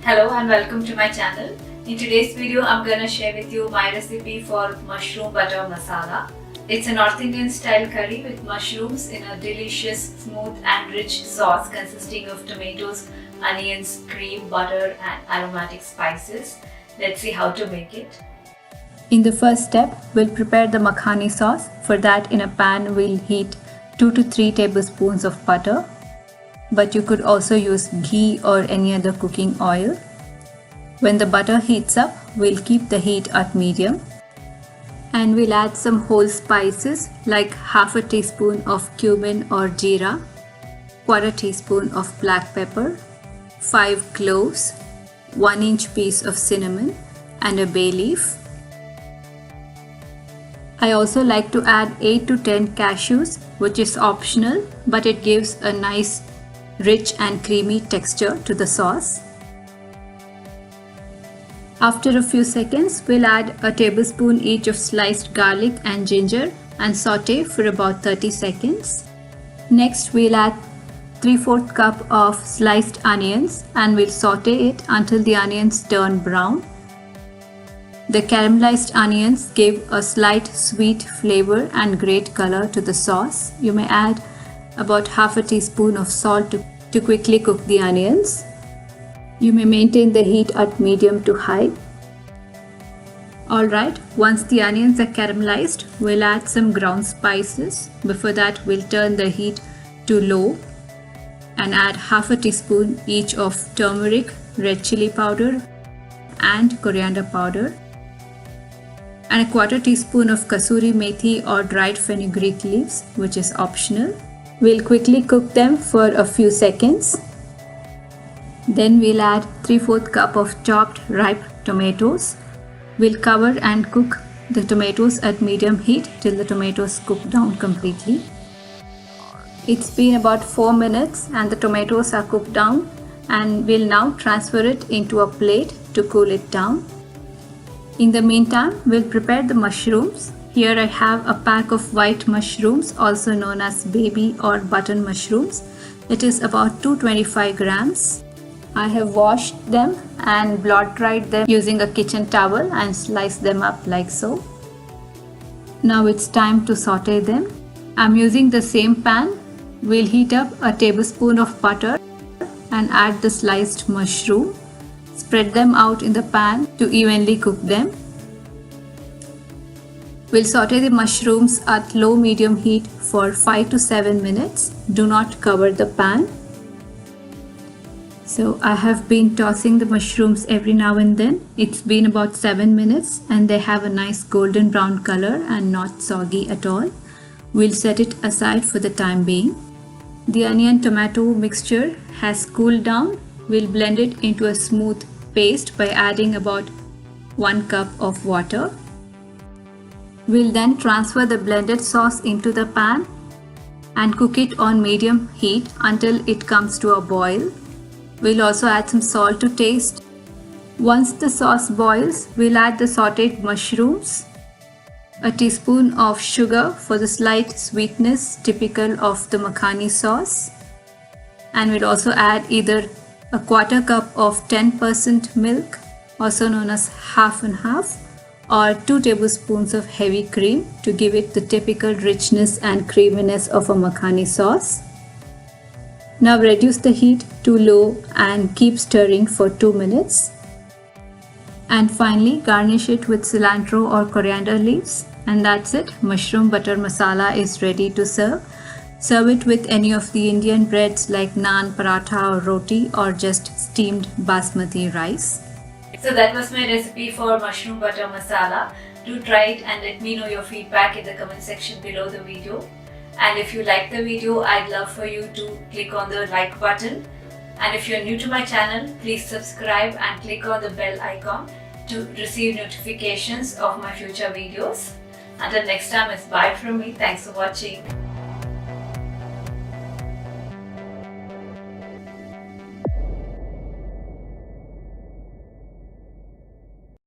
Hello and welcome to my channel. In today's video, I'm gonna share with you my recipe for mushroom butter masala. It's a North Indian style curry with mushrooms in a delicious, smooth and rich sauce consisting of tomatoes, onions, cream, butter and aromatic spices. Let's see how to make it. In the first step, we'll prepare the makhani sauce. For that, in a pan, we'll heat 2 to 3 tablespoons of butter. But you could also use ghee or any other cooking oil. When the butter heats up, we'll keep the heat at medium. And we'll add some whole spices like half a teaspoon of cumin or jeera, quarter teaspoon of black pepper, 5 cloves, 1-inch piece of cinnamon and a bay leaf. I also like to add 8 to 10 cashews, which is optional, but it gives a nice rich and creamy texture to the sauce. After a few seconds, we'll add a tablespoon each of sliced garlic and ginger and saute for about 30 seconds. Next, we'll add 3/4 cup of sliced onions and we'll saute it until the onions turn brown. The caramelized onions give a slight sweet flavor and great color to the sauce. You may add about half a teaspoon of salt to quickly cook the onions. You may maintain the heat at medium to high. Alright, once the onions are caramelized, we'll add some ground spices. Before that, we'll turn the heat to low and add half a teaspoon each of turmeric, red chili powder and coriander powder, and a quarter teaspoon of kasuri methi or dried fenugreek leaves, which is optional. We'll quickly cook them for a few seconds. Then we'll add 3/4 cup of chopped ripe tomatoes. We'll cover and cook the tomatoes at medium heat till the tomatoes cook down completely. It's been about 4 minutes and the tomatoes are cooked down, and we'll now transfer it into a plate to cool it down. In the meantime, we'll prepare the mushrooms. Here I have a pack of white mushrooms, also known as baby or button mushrooms. It is about 225 grams. I have washed them and blot dried them using a kitchen towel and sliced them up like so. Now it's time to saute them. I'm using the same pan. We'll heat up a tablespoon of butter and add the sliced mushroom. Spread them out in the pan to evenly cook them. We'll saute the mushrooms at low-medium heat for 5 to 7 minutes. Do not cover the pan. So I have been tossing the mushrooms every now and then. It's been about 7 minutes and they have a nice golden brown color and not soggy at all. We'll set it aside for the time being. The onion tomato mixture has cooled down. We'll blend it into a smooth paste by adding about 1 cup of water. We'll then transfer the blended sauce into the pan and cook it on medium heat until it comes to a boil. We'll also add some salt to taste. Once the sauce boils, we'll add the sauteed mushrooms, a teaspoon of sugar for the slight sweetness typical of the makhani sauce, and we'll also add either a quarter cup of 10% milk, also known as half and half, or 2 tablespoons of heavy cream to give it the typical richness and creaminess of a makhani sauce. Now reduce the heat to low and keep stirring for 2 minutes. And finally, garnish it with cilantro or coriander leaves. And that's it. Mushroom butter masala is ready to serve. Serve it with any of the Indian breads like naan, paratha or roti, or just steamed basmati rice. So that was my recipe for mushroom butter masala. Do try it and let me know your feedback in the comment section below the video. And if you like the video, I'd love for you to click on the like button. And if you're new to my channel, please subscribe and click on the bell icon to receive notifications of my future videos. Until next time, it's bye from me. Thanks for watching.